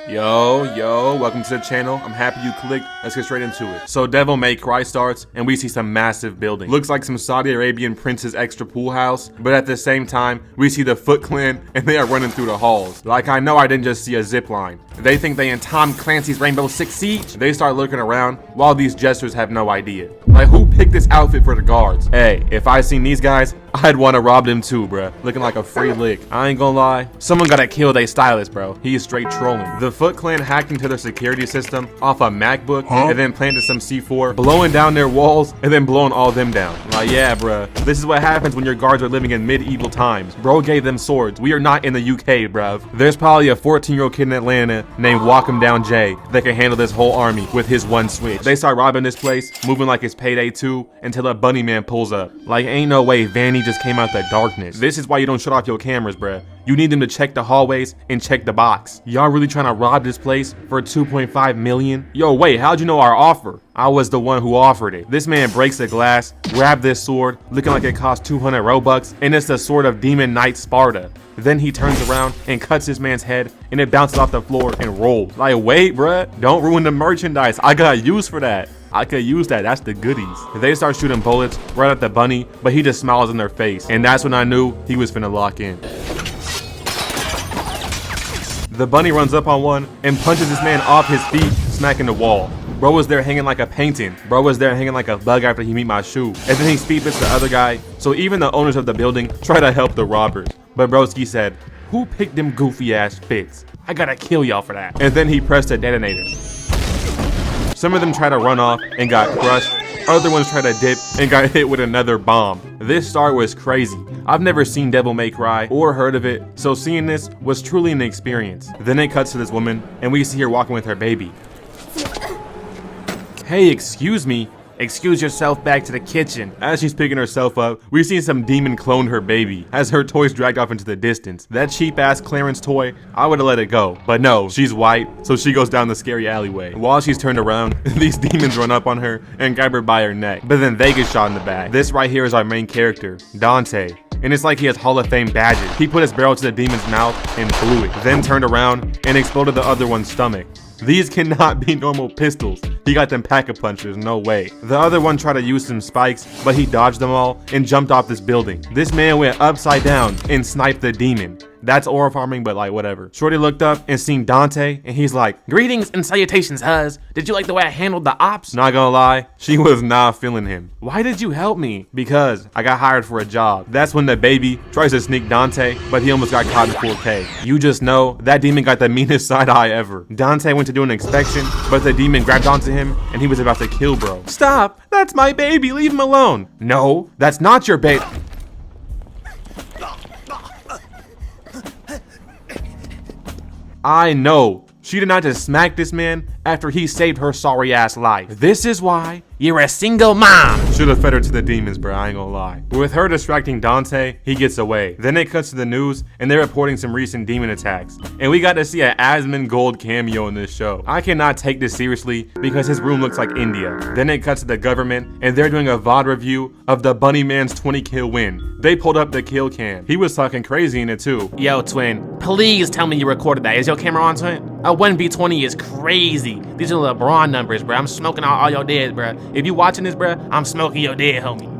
Yo, welcome to the channel. I'm happy you clicked. Let's get straight into it. So Devil May Cry starts and we see some massive building. Looks like some Saudi Arabian prince's extra pool house, but at the same time, we see the Foot Clan and they are running through the halls. Like I know I didn't just see a zip line. They think they in Tom Clancy's Rainbow Six Siege. They start looking around while these jesters have no idea. Like who picked this outfit for the guards? Hey, if I seen these guys, I'd want to rob them too, bruh. Looking like a free lick. I ain't gonna lie. Someone gotta kill they stylist, bro. He is straight trolling. The Foot Clan hacked into their security system off a MacBook and then planted some C4, blowing down their walls and then blowing all them down. Like, yeah, bruh. This is what happens when your guards are living in medieval times. Bro gave them swords. We are not in the UK, bruv. There's probably a 14-year-old kid in Atlanta named Walk 'em Down Jay that can handle this whole army with his one switch. They start robbing this place, moving like it's payday 2 until a bunny man pulls up. Like, ain't no way Vanny just came out the darkness. This is why you don't shut off your cameras, bruh. You need them to check the hallways and check the box. Y'all really trying to rob this place for 2.5 million? Yo, wait, how'd you know our offer? I was the one who offered it. This man breaks the glass, grab this sword, looking like it cost 200 Robux, and it's the sword of Demon Knight Sparta. Then he turns around and cuts this man's head, and it bounces off the floor and rolls. Like, wait, bruh, don't ruin the merchandise. I got use for that. I could use that, that's the goodies. They start shooting bullets right at the bunny, but he just smiles in their face. And that's when I knew he was finna lock in. The bunny runs up on one and punches this man off his feet, smacking the wall. Bro was there hanging like a painting. Bro was there hanging like a bug after he meet my shoe. And then he speed bits the other guy, so even the owners of the building try to help the robbers. But Broski said, who picked them goofy ass fits? I gotta kill y'all for that. And then he pressed a detonator. Some of them try to run off and got crushed. Other ones try to dip and got hit with another bomb. This start was crazy. I've never seen Devil May Cry or heard of it, so seeing this was truly an experience. Then it cuts to this woman and we see her walking with her baby. Hey, excuse me. Excuse yourself, back to the kitchen. As she's picking herself up, we see some demon clone her baby as her toys dragged off into the distance. That cheap ass Clarence toy, I would have let it go. But no, she's white, so she goes down the scary alleyway. While she's turned around, these demons run up on her and grab her by her neck. But then they get shot in the back. This right here is our main character, Dante. And it's like he has Hall of Fame badges. He put his barrel to the demon's mouth and blew it. Then turned around and exploded the other one's stomach. These cannot be normal pistols. He got them pack-a-punchers, no way. The other one tried to use some spikes, but he dodged them all and jumped off this building. This man went upside down and sniped the demon. That's aura farming, but like whatever. Shorty looked up and seen Dante and he's like, greetings and salutations, huz. Did you like the way I handled the ops? Not gonna lie, she was not feeling him. Why did you help me? Because I got hired for a job. That's when the baby tries to sneak Dante, but he almost got caught in 4K. You just know that demon got the meanest side eye ever. Dante went to do an inspection, but the demon grabbed onto him and he was about to kill bro. Stop, that's my baby, leave him alone. No, that's not your baby. I know. She did not just smack this man after he saved her sorry ass life. This is why you're a single mom. Should have fed her to the demons, bro. I ain't gonna lie. With her distracting Dante, he gets away. Then it cuts to the news and they're reporting some recent demon attacks. And we got to see an Asmongold cameo in this show. I cannot take this seriously because his room looks like India. Then it cuts to the government and they're doing a VOD review of the Bunny Man's 20 kill win. They pulled up the kill cam. He was talking crazy in it too. Yo, twin, please tell me you recorded that. Is your camera on, twin? A 1v20 is crazy. These are LeBron numbers, bro. I'm smoking all your dead, bro. If you watching this, bro, I'm smoking your dead, homie.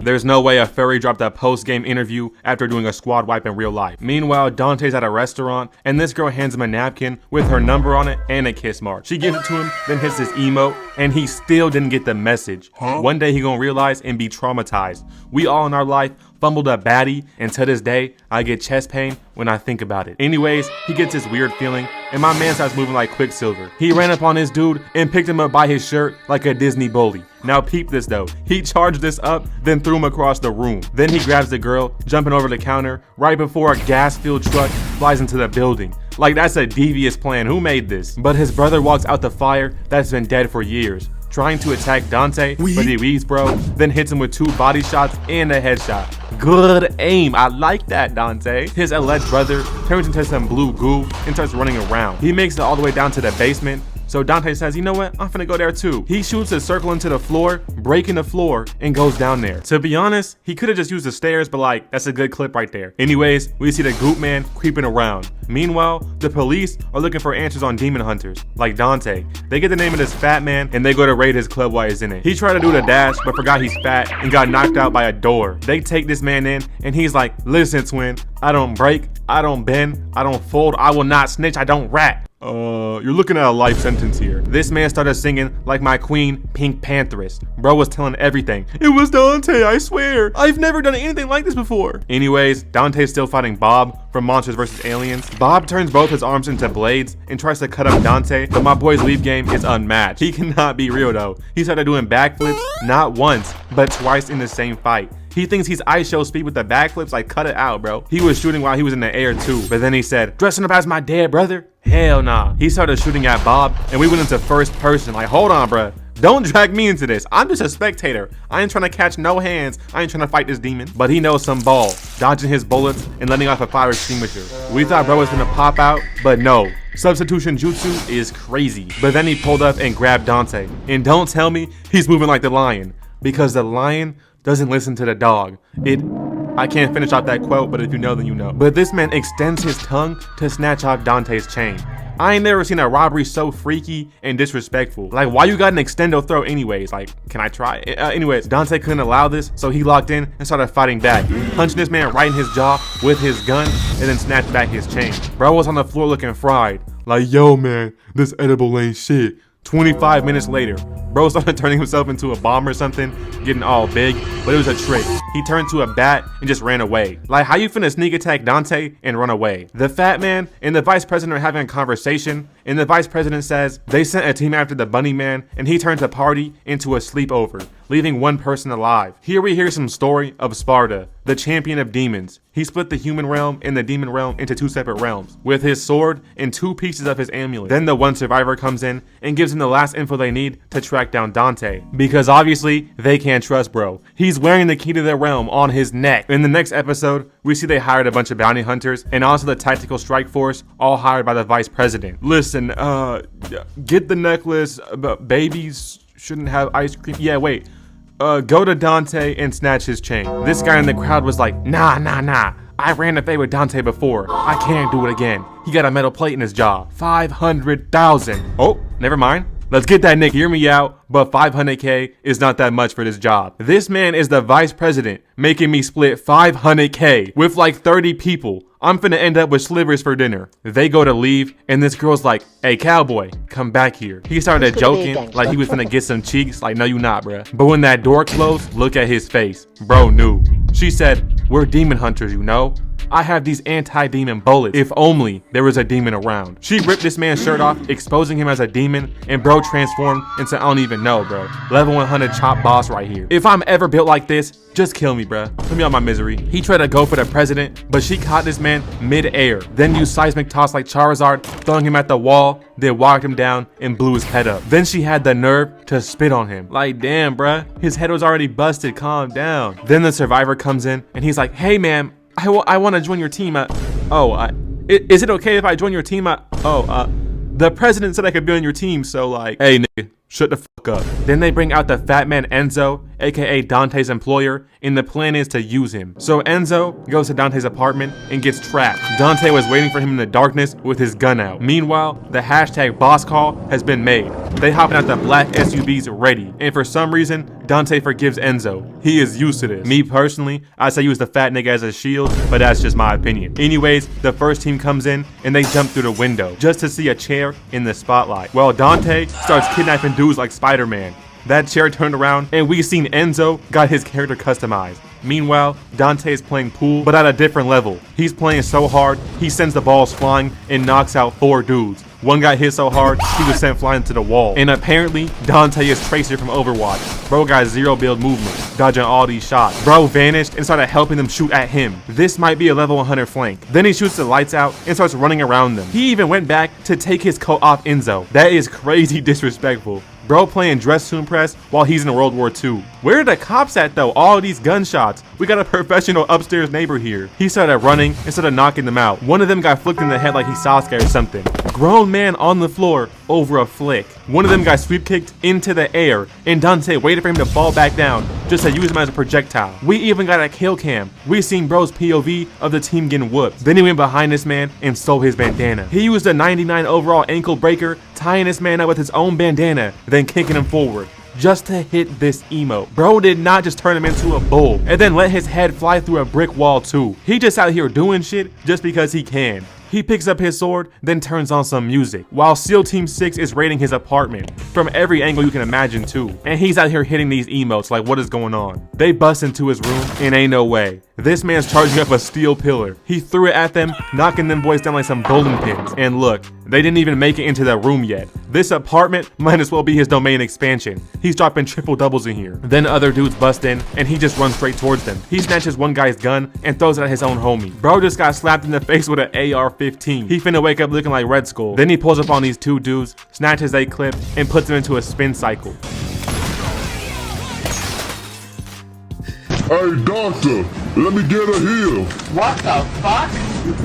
There's no way a furry dropped a post-game interview after doing a squad wipe in real life. Meanwhile, Dante's at a restaurant and this girl hands him a napkin with her number on it and a kiss mark. She gives it to him, then hits his emote, and he still didn't get the message. One day he gonna realize and be traumatized. We all in our life fumbled a baddie, and to this day, I get chest pain when I think about it. Anyways, he gets this weird feeling, and my man starts moving like Quicksilver. He ran up on this dude and picked him up by his shirt like a Disney bully. Now peep this though. He charged this up, then threw him across the room. Then he grabs the girl, jumping over the counter, right before a gas-filled truck flies into the building. Like that's a devious plan. Who made this? But his brother walks out the fire that's been dead for years, trying to attack Dante, but he weaves, bro, then hits him with 2 body shots and a headshot. Good aim, I like that, Dante. His alleged brother turns into some blue goo and starts running around. He makes it all the way down to the basement, So Dante says, you know what? I'm finna go there too. He shoots a circle into the floor, breaking the floor, and goes down there. To be honest, he could have just used the stairs, but like, that's a good clip right there. Anyways, we see the goop man creeping around. Meanwhile, the police are looking for answers on demon hunters, like Dante. They get the name of this fat man, and they go to raid his club while he's in it. He tried to do the dash, but forgot he's fat, and got knocked out by a door. They take this man in, and he's like, listen twin, I don't break, I don't bend, I don't fold, I will not snitch, I don't rat. You're looking at a life sentence here. This man started singing like my queen, Pink Pantheress. Bro was telling everything. It was Dante, I swear. I've never done anything like this before. Anyways, Dante's still fighting Bob from Monsters vs. Aliens. Bob turns both his arms into blades and tries to cut up Dante, but my boy's leave game is unmatched. He cannot be real though. He started doing backflips, not once, but twice in the same fight. He thinks he's ice show speed with the backflips, like cut it out, bro. He was shooting while he was in the air too, but then he said, dressing up as my dead brother? Hell nah. He started shooting at Bob and we went into first person, like hold on, bruh. Don't drag me into this. I'm just a spectator. I ain't trying to catch no hands. I ain't trying to fight this demon. But he knows some ball, dodging his bullets and letting off a fire extinguisher. We thought bro was gonna pop out, but no. Substitution jutsu is crazy. But then he pulled up and grabbed Dante. And don't tell me he's moving like the lion, because the lion doesn't listen to the dog. I can't finish off that quote, but if you know, then you know. But this man extends his tongue to snatch off Dante's chain. I ain't never seen a robbery so freaky and disrespectful. Like, why you got an extendo throw anyways? Like, can I try? Anyways, Dante couldn't allow this, so he locked in and started fighting back, punching this man right in his jaw with his gun, and then snatched back his chain. Bro was on the floor looking fried. Like, yo man, this edible ain't shit. 25 minutes later, bro started turning himself into a bomb or something, getting all big, but it was a trick. He turned to a bat and just ran away. Like, how you finna sneak attack Dante and run away? The fat man and the vice president are having a conversation, and the vice president says they sent a team after the bunny man, and he turned the party into a sleepover, leaving one person alive. Here we hear some story of Sparda, the champion of demons. He split the human realm and the demon realm into two separate realms, with his sword and 2 pieces of his amulet. Then the one survivor comes in and gives him the last info they need to track down Dante, because obviously they can't trust bro. He's wearing the key to their realm on his neck. In the next episode, we see they hired a bunch of bounty hunters and also the tactical strike force, all hired by the vice president. Listen, get the necklace, but babies shouldn't have ice cream. Yeah, wait. Go to Dante and snatch his chain. This guy in the crowd was like, nah. I ran a fade with Dante before. I can't do it again. He got a metal plate in his jaw. 500,000. Oh, never mind. Let's get that nigga. Hear me out, but 500K is not that much for this job. This man is the vice president, making me split 500K with like 30 people. I'm finna end up with slivers for dinner. They go to leave, and this girl's like, hey cowboy, come back here. He started joking like he was finna get some cheeks, like no you not bruh. But when that door closed, look at his face. Bro knew. She said, we're demon hunters, you know? I have these anti-demon bullets. If only there was a demon around. She ripped this man's shirt off, exposing him as a demon, and bro transformed into I don't even know, bro. Level 100 chop boss right here. If I'm ever built like this, just kill me, bruh. Put me on my misery. He tried to go for the president, but she caught this man mid-air. Then used seismic toss like Charizard, throwing him at the wall, then walked him down and blew his head up. Then she had the nerve to spit on him. Like, damn, bruh. His head was already busted. Calm down. Then the survivor comes in, and he's like, hey, ma'am, I want to join your team. Is it okay if I join your team? The president said I could be on your team, so like, hey, nigga, shut the fuck up. Then they bring out the fat man Enzo, aka Dante's employer, and the plan is to use him. So Enzo goes to Dante's apartment and gets trapped. Dante was waiting for him in the darkness with his gun out. Meanwhile, the hashtag boss call has been made. They hop out the black SUVs ready, and for some reason, Dante forgives Enzo. He is used to this. Me personally, I say use the fat nigga as a shield, but that's just my opinion. Anyways, the first team comes in and they jump through the window just to see a chair in the spotlight. Well, Dante starts kidnapping dudes like Spider-Man. That chair turned around and we seen Enzo got his character customized. Meanwhile, Dante is playing pool, but at a different level. He's playing so hard, he sends the balls flying and knocks out 4 dudes. One guy hit so hard, he was sent flying to the wall. And apparently, Dante is Tracer from Overwatch. Bro got 0 build movement, dodging all these shots. Bro vanished and started helping them shoot at him. This might be a level 100 flank. Then he shoots the lights out and starts running around them. He even went back to take his coat off Enzo. That is crazy disrespectful. Bro playing dress to impress while he's in World War II. Where are the cops at though? All these gunshots. We got a professional upstairs neighbor here. He started running and started knocking them out. One of them got flicked in the head like he Sasuke or something. grown man on the floor over a flick. One of them got sweep kicked into the air, and Dante waited for him to fall back down just to use him as a projectile. We even got a kill cam. We seen bro's POV of the team getting whooped. Then he went behind this man and stole his bandana. He used a 99 overall ankle breaker, tying this man up with his own bandana, then kicking him forward just to hit this emote. Bro did not just turn him into a bull and then let his head fly through a brick wall too. He just out here doing shit just because he can. He picks up his sword, then turns on some music, while SEAL Team 6 is raiding his apartment, from every angle you can imagine too. And he's out here hitting these emotes like, what is going on? They bust into his room, and ain't no way. This man's charging up a steel pillar. He threw it at them, knocking them boys down like some bowling pins. And look, they didn't even make it into the room yet. This apartment might as well be his domain expansion. He's dropping triple doubles in here. Then other dudes bust in, and he just runs straight towards them. He snatches one guy's gun and throws it at his own homie. Bro just got slapped in the face with an AR-15. He finna wake up looking like Red Skull. Then he pulls up on these two dudes, snatches a clip, and puts them into a spin cycle. Hey, doctor, let me get a heal. What the fuck?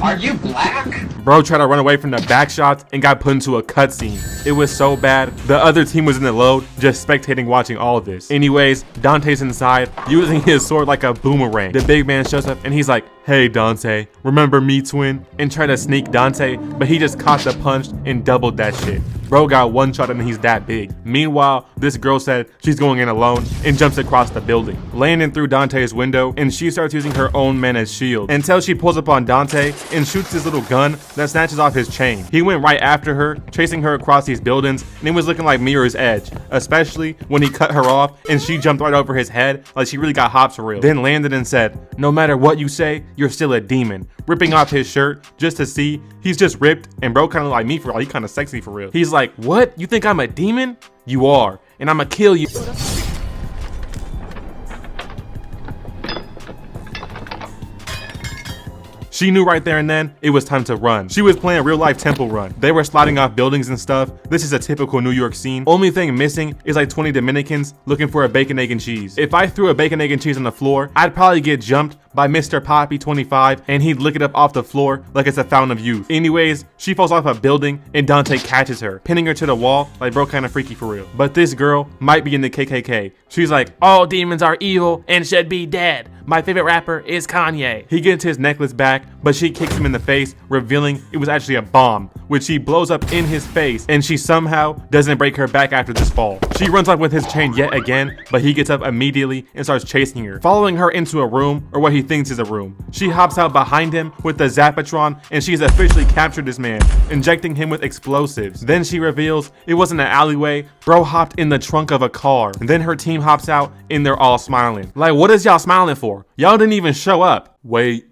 Are you black? Bro tried to run away from the back shots and got put into a cutscene. It was so bad, the other team was in the load, just spectating watching all of this. Anyways, Dante's inside, using his sword like a boomerang. The big man shows up and he's like, hey Dante, remember me twin? And tried to sneak Dante, but he just caught the punch and doubled that shit. Bro got one shot and he's that big. Meanwhile, this girl said she's going in alone and jumps across the building, landing through Dante's window, and she starts using her own men as shield until she pulls up on Dante and shoots his little gun that snatches off his chain. He went right after her, chasing her across these buildings, and it was looking like Mirror's Edge, especially when he cut her off and she jumped right over his head like she really got hops for real. Then landed and said, no matter what you say, you're still a demon, ripping off his shirt just to see he's just ripped, and bro kind of like me for real, he kind of sexy for real. He's like, what? You think I'm a demon? You are, and I'ma kill you. She knew right there and then it was time to run. She was playing real life Temple Run. They were sliding off buildings and stuff. This is a typical New York scene. Only thing missing is like 20 Dominicans looking for a bacon, egg, and cheese. If I threw a bacon, egg, and cheese on the floor, I'd probably get jumped by Mr. Poppy 25 and he'd lick it up off the floor like it's a fountain of youth. Anyways, she falls off a building and Dante catches her, pinning her to the wall like bro kinda freaky for real. But this girl might be in the KKK. She's like, all demons are evil and should be dead. My favorite rapper is Kanye. He gets his necklace back, but she kicks him in the face, revealing it was actually a bomb, which she blows up in his face, and she somehow doesn't break her back after this fall. She runs off with his chain yet again, but he gets up immediately and starts chasing her, following her into a room, or what he thinks is a room. She hops out behind him with the Zapatron, and she's officially captured this man, injecting him with explosives. Then she reveals it wasn't an alleyway, bro hopped in the trunk of a car. And then her team hops out, and they're all smiling. Like, what is y'all smiling for? Y'all didn't even show up. Wait.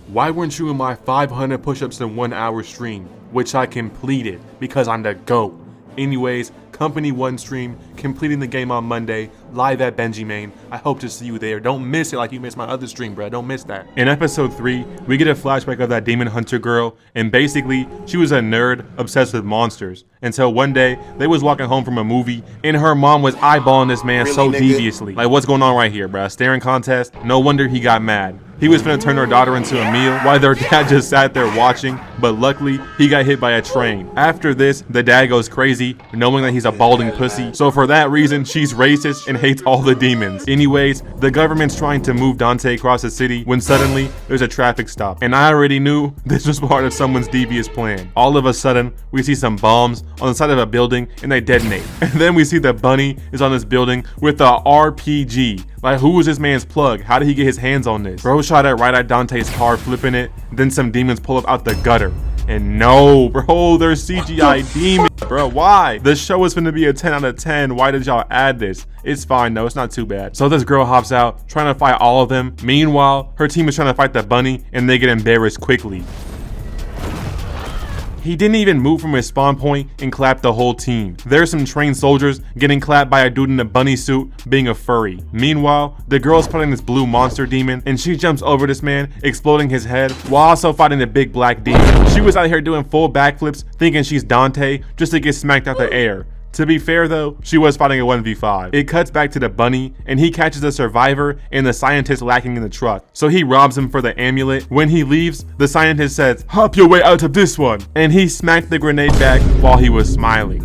Why weren't you in my 500 push-ups in 1 hour stream, which I completed because I'm the GOAT? Anyways, Company 1 stream, completing the game on Monday, live at Benji Main. I hope to see you there. Don't miss it like you missed my other stream, bro. Don't miss that. In episode 3, we get a flashback of that demon hunter girl, and basically, she was a nerd obsessed with monsters. Until one day, they was walking home from a movie, and her mom was eyeballing this man so deviously. Like, what's going on right here, bro? Staring contest? No wonder he got mad. He was finna turn her daughter into a meal while their dad just sat there watching, but luckily, he got hit by a train. After this, the dad goes crazy, knowing that he's a balding pussy. So for that reason, she's racist and hates all the demons. Anyways, the government's trying to move Dante across the city when suddenly, there's a traffic stop. And I already knew this was part of someone's devious plan. All of a sudden, we see some bombs on the side of a building and they detonate. And then we see the bunny is on this building with a RPG. Like, who was this man's plug? How did he get his hands on this? Bro shot it right at Dante's car, flipping it. Then some demons pull up out the gutter. And no, bro, they're CGI demons. Bro, why? The show is gonna be a 10 out of 10. Why did y'all add this? It's fine though, it's not too bad. So this girl hops out, trying to fight all of them. Meanwhile, her team is trying to fight the bunny, and they get embarrassed quickly. He didn't even move from his spawn point and clapped the whole team. There's some trained soldiers getting clapped by a dude in a bunny suit being a furry. Meanwhile, the girl's fighting this blue monster demon, and she jumps over this man, exploding his head while also fighting the big black demon. She was out here doing full backflips, thinking she's Dante just to get smacked out the air. To be fair though, she was fighting a 1v5. It cuts back to the bunny, and he catches the survivor and the scientist lacking in the truck. So he robs him for the amulet. When he leaves, the scientist says, "Hop your way out of this one." And he smacked the grenade back while he was smiling.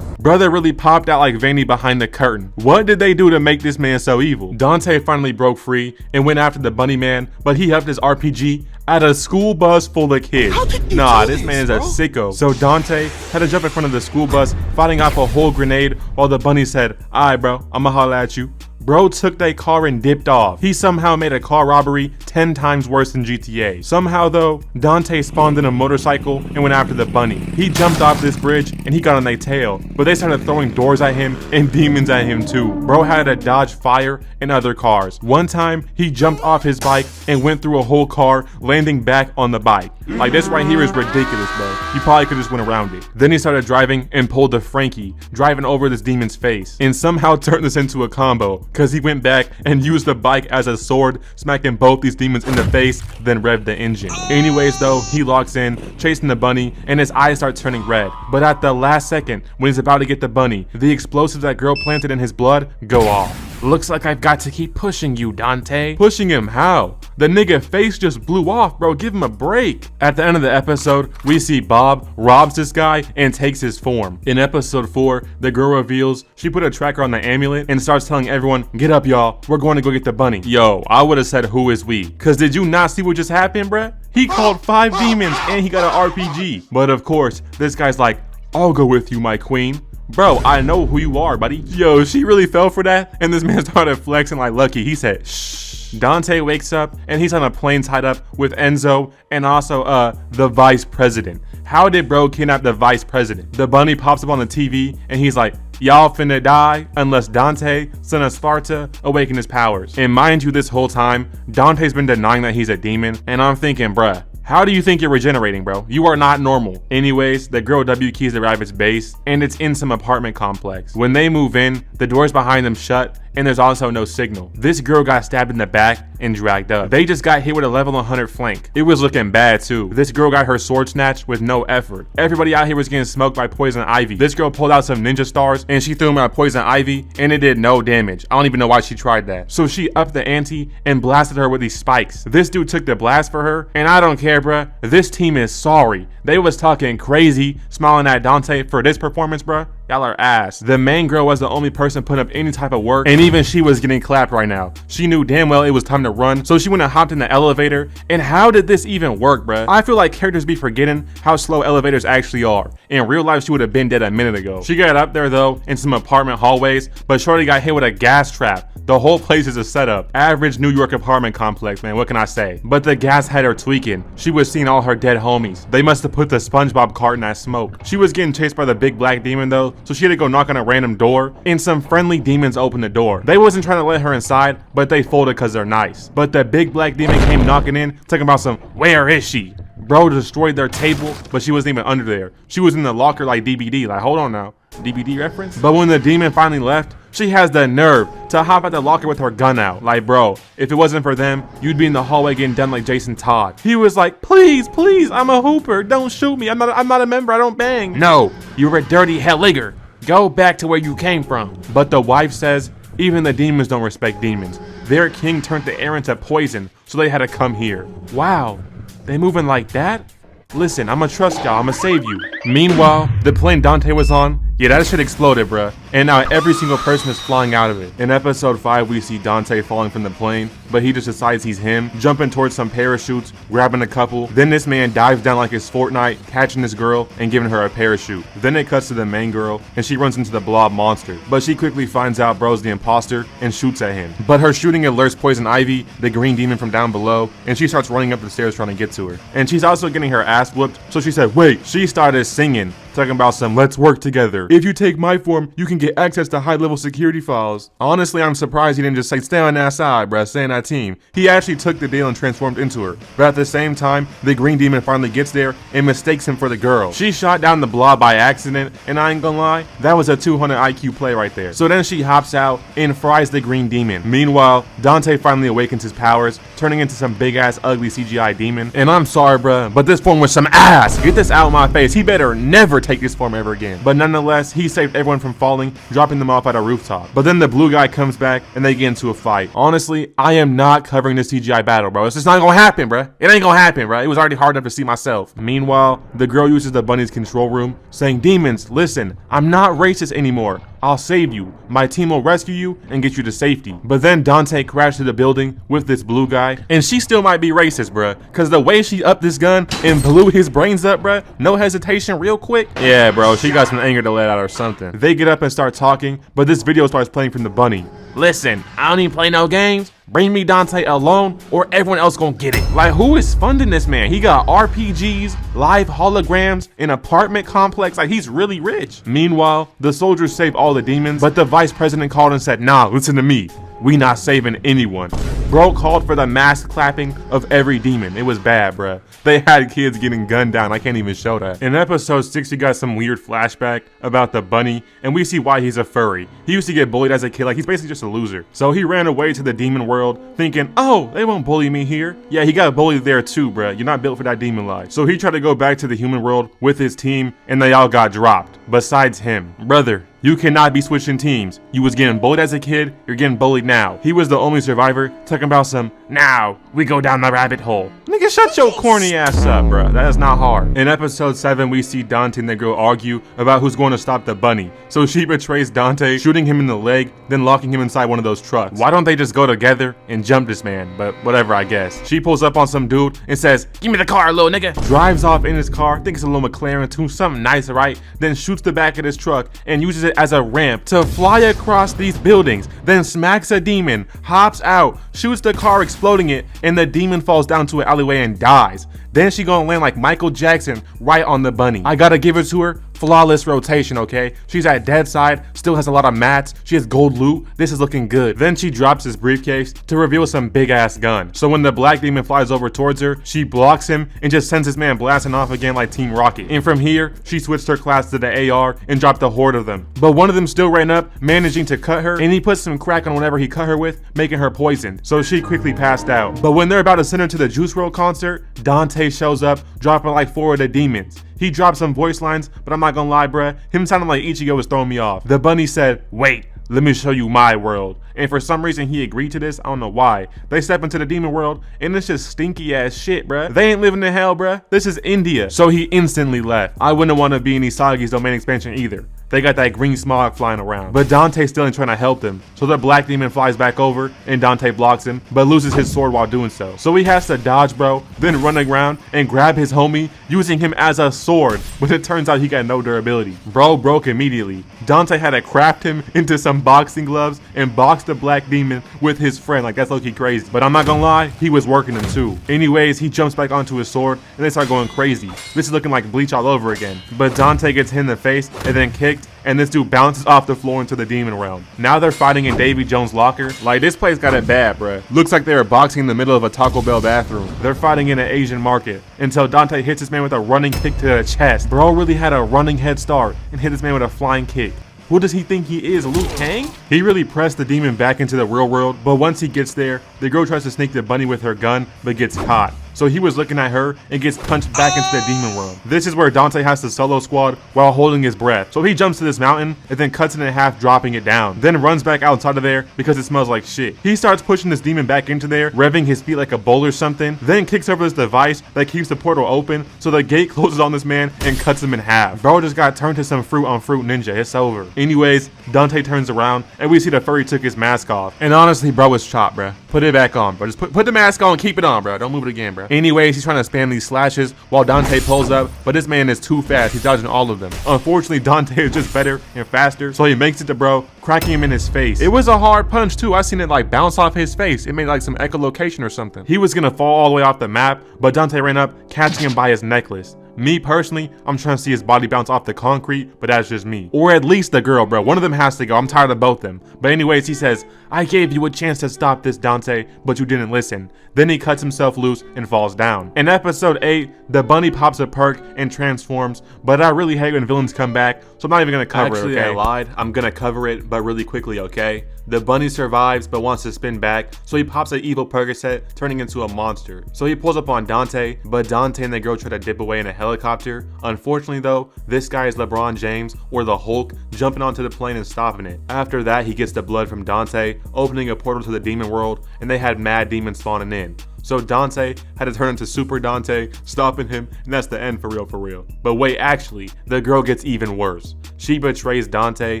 Brother really popped out like Vanny behind the curtain. What did they do to make this man so evil? Dante finally broke free and went after the bunny man, but he left his RPG at a school bus full of kids. Nah, this man is a sicko. So Dante had to jump in front of the school bus, fighting off a whole grenade while the bunny said, "Alright bro, I'ma holla at you." Bro took their car and dipped off. He somehow made a car robbery 10 times worse than GTA. Somehow though, Dante spawned in a motorcycle and went after the bunny. He jumped off this bridge and he got on their tail, but they started throwing doors at him and demons at him too. Bro had to dodge fire and other cars. One time, he jumped off his bike and went through a whole car, landing back on the bike. Like, this right here is ridiculous, bro. He probably could just went around it. Then he started driving and pulled a Frankie, driving over this demon's face, and somehow turned this into a combo, cause he went back and used the bike as a sword, smacking both these demons in the face, then revved the engine. Anyways though, he locks in, chasing the bunny, and his eyes start turning red. But at the last second, when he's about to get the bunny, the explosives that girl planted in his blood go off. Looks like I've got to keep pushing you, Dante. Pushing him how? The nigga face just blew off, bro. Give him a break. At the end of the episode, we see Bob robs this guy and takes his form. In episode 4, the girl reveals she put a tracker on the amulet and starts telling everyone, "Get up, y'all. We're going to go get the bunny." Yo, I would have said, "Who is we?" Cause did you not see what just happened, bruh? He called 5 demons and he got an RPG. But of course, this guy's like, "I'll go with you, my queen." Bro, I know who you are, buddy. Yo, she really fell for that, and this man started flexing like Lucky. He said, "Shh." Dante wakes up, and he's on a plane tied up with Enzo and also, the vice president. How did bro kidnap the vice president? The bunny pops up on the TV, and he's like, "Y'all finna die unless Dante, son of Sparta, awaken his powers." And mind you, this whole time, Dante's been denying that he's a demon, and I'm thinking, bruh, how do you think you're regenerating, bro? You are not normal. Anyways, the girl W keys arrive at its base, and it's in some apartment complex. When they move in, the doors behind them shut, and there's also no signal. This girl got stabbed in the back and dragged up. They just got hit with a level 100 flank. It was looking bad too. This girl got her sword snatched with no effort. Everybody out here was getting smoked by poison ivy. This girl pulled out some ninja stars and she threw them at poison ivy, and it did no damage. I don't even know why she tried that. So she upped the ante and blasted her with these spikes. This dude took the blast for her, and I don't care, bruh. This team is sorry. They was talking crazy, smiling at Dante for this performance, bruh. Y'all are ass. The main girl was the only person putting up any type of work, and even she was getting clapped right now. She knew damn well it was time to run, so she went and hopped in the elevator. And how did this even work, bruh? I feel like characters be forgetting how slow elevators actually are. In real life, she would have been dead a minute ago. She got up there though in some apartment hallways, but shorty got hit with a gas trap. The whole place is a setup. Average New York apartment complex, man, what can I say? But the gas had her tweaking. She was seeing all her dead homies. They must have put the SpongeBob cart in that smoke. She was getting chased by the big black demon though, so she had to go knock on a random door, and some friendly demons opened the door. They wasn't trying to let her inside, but they folded cause they're nice. But the big black demon came knocking in, talking about some, "Where is she?" Bro destroyed their table, but she wasn't even under there. She was in the locker like DBD, like hold on now. DBD reference? But when the demon finally left, she has the nerve to hop out the locker with her gun out. Like, bro, if it wasn't for them, you'd be in the hallway getting done like Jason Todd. He was like, "Please, please, I'm a hooper. Don't shoot me. I'm not a member. I don't bang." No, you're a dirty helliger. Go back to where you came from. But the wife says, even the demons don't respect demons. Their king turned the air into poison, so they had to come here. Wow, they moving like that? Listen, I'ma trust y'all, I'ma save you. Meanwhile, the plane Dante was on, yeah, that shit exploded, bruh. And now every single person is flying out of it. In episode 5, we see Dante falling from the plane, but he just decides he's him, jumping towards some parachutes, grabbing a couple. Then this man dives down like it's Fortnite, catching this girl and giving her a parachute. Then it cuts to the main girl, and she runs into the blob monster. But she quickly finds out bro's the imposter and shoots at him. But her shooting alerts Poison Ivy, the green demon from down below, and she starts running up the stairs trying to get to her. And she's also getting her ass whooped, so she said, "Wait," she started singing, talking about some "let's work together. If you take my form, you can get get access to high-level security files. Honestly, I'm surprised he didn't just say, stay on that side, bruh, stay on that team. He actually took the deal and transformed into her. But at the same time, the green demon finally gets there and mistakes him for the girl. She shot down the blob by accident, and I ain't gonna lie, that was a 200 IQ play right there. So then she hops out and fries the green demon. Meanwhile, Dante finally awakens his powers, turning into some big-ass ugly CGI demon. And I'm sorry, bruh, but this form was some ass. Get this out of my face. He better never take this form ever again. But nonetheless, he saved everyone from falling, dropping them off at a rooftop. But then the blue guy comes back and they get into a fight. Honestly, I am not covering this CGI battle, bro. It's just not gonna happen, bruh. It ain't gonna happen, bruh. It was already hard enough to see myself. Meanwhile, the girl uses the bunny's control room, saying, demons, listen, I'm not racist anymore. I'll save you. My team will rescue you and get you to safety. But then Dante crashed to the building with this blue guy, and she still might be racist, bruh, cause the way she upped this gun and blew his brains up, bruh, no hesitation, real quick. Yeah, bro, she got some anger to let out or something. They get up and start talking, but this video starts playing from the bunny. Listen, I don't even play no games. Bring me Dante alone or everyone else gonna get it. Like, who is funding this man? He got RPGs, live holograms, an apartment complex. Like, he's really rich. Meanwhile, the soldiers save all the demons, but the vice president called and said, nah, listen to me. We not saving anyone. Bro called for the mass clapping of every demon. It was bad, bruh. They had kids getting gunned down. I can't even show that. In episode 6, we got some weird flashback about the bunny, and we see why he's a furry. He used to get bullied as a kid. Like, he's basically just a loser. So he ran away to the demon world thinking, oh, they won't bully me here. Yeah, he got bullied there too, bruh. You're not built for that demon life. So he tried to go back to the human world with his team, and they all got dropped. Besides him. Brother, you cannot be switching teams. You was getting bullied as a kid, you're getting bullied now. He was the only survivor, talking about some, now we go down the rabbit hole. Nigga, shut your corny ass up, bro. That is not hard. In episode 7, we see Dante and the girl argue about who's going to stop the bunny. So she betrays Dante, shooting him in the leg, then locking him inside one of those trucks. Why don't they just go together and jump this man? But whatever, I guess. She pulls up on some dude and says, give me the car, little nigga. Drives off in his car, thinks it's a little McLaren too, something nice, right? Then shoots the back of his truck and uses it as a ramp to fly across these buildings, then smacks a demon, hops out, shoots the car, exploding it, and the demon falls down to an alleyway and dies. Then she gonna land like Michael Jackson right on the bunny. I gotta give it to her. Flawless rotation, okay? She's at dead side, still has a lot of mats, she has gold loot, this is looking good. Then she drops his briefcase to reveal some big ass gun. So when the black demon flies over towards her, she blocks him and just sends this man blasting off again like Team Rocket. And from here, she switched her class to the AR and dropped a horde of them. But one of them still ran up, managing to cut her, and he put some crack on whatever he cut her with, making her poisoned. So she quickly passed out. But when they're about to send her to the Juice WRLD concert, Dante shows up, dropping like 4 of the demons. He dropped some voice lines, but I'm not gonna lie, bruh, him sounding like Ichigo was throwing me off. The bunny said, wait, let me show you my world. And for some reason he agreed to this, I don't know why. They step into the demon world and it's just stinky ass shit, bruh. They ain't living in hell, bruh. This is India. So he instantly left. I wouldn't want to be in Isagi's domain expansion either. They got that green smog flying around. But Dante's still ain't trying to help them. So the black demon flies back over and Dante blocks him, but loses his sword while doing so. So he has to dodge, bro, then run around and grab his homie, using him as a sword. But it turns out he got no durability. Bro broke immediately. Dante had to craft him into some boxing gloves and box the black demon with his friend. Like, that's low-key crazy. But I'm not gonna lie, he was working him too. Anyways, he jumps back onto his sword and they start going crazy. This is looking like Bleach all over again. But Dante gets hit in the face and then kicked, and this dude bounces off the floor into the demon realm. Now they're fighting in Davy Jones' locker. Like, this place got it bad, bruh. Looks like they were boxing in the middle of a Taco Bell bathroom. They're fighting in an Asian market until Dante hits this man with a running kick to the chest. Bro really had a running head start and hit this man with a flying kick. Who does he think he is, Liu Kang? He really pressed the demon back into the real world, but once he gets there, the girl tries to sneak the bunny with her gun, but gets caught. So he was looking at her and gets punched back into the demon world. This is where Dante has to solo squad while holding his breath. So he jumps to this mountain and then cuts it in half, dropping it down. Then runs back outside of there because it smells like shit. He starts pushing this demon back into there, revving his feet like a bull or something, then kicks over this device that keeps the portal open, so the gate closes on this man and cuts him in half. Bro just got turned to some fruit on Fruit Ninja. It's over. Anyways, Dante turns around and we see the furry took his mask off. And honestly, bro was chopped, bro. Put it back on, bro. Just put the mask on, keep it on, bro. Don't move it again, bro. Anyways, he's trying to spam these slashes while Dante pulls up, but this man is too fast. He's dodging all of them. Unfortunately, Dante is just better and faster, so he makes it to bro, cracking him in his face. It was a hard punch too. I seen it like bounce off his face. It made like some echolocation or something. He was gonna fall all the way off the map, but Dante ran up, catching him by his necklace. Me personally, I'm trying to see his body bounce off the concrete, but that's just me. Or at least the girl, bro. One of them has to go. I'm tired of both them. But anyways, he says, I gave you a chance to stop this, Dante, but you didn't listen. Then he cuts himself loose and falls down. In episode 8, the bunny pops a perk and transforms, but I really hate when villains come back, so I'm not even gonna cover it, okay? I lied. I'm gonna cover it, but really quickly, okay? The bunny survives, but wants to spin back, so he pops an evil Percocet, turning into a monster. So he pulls up on Dante, but Dante and the girl try to dip away in a helicopter. Unfortunately though, this guy is LeBron James, or the Hulk, jumping onto the plane and stopping it. After that, he gets the blood from Dante, opening a portal to the demon world, and they had mad demons spawning in. So Dante had to turn into Super Dante, stopping him, and that's the end for real. But wait, actually, the girl gets even worse. She betrays Dante,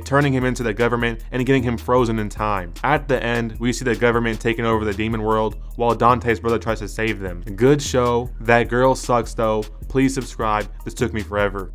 turning him into the government and getting him frozen in time. At the end, we see the government taking over the demon world, while Dante's brother tries to save them. Good show. That girl sucks though. Please subscribe. This took me forever.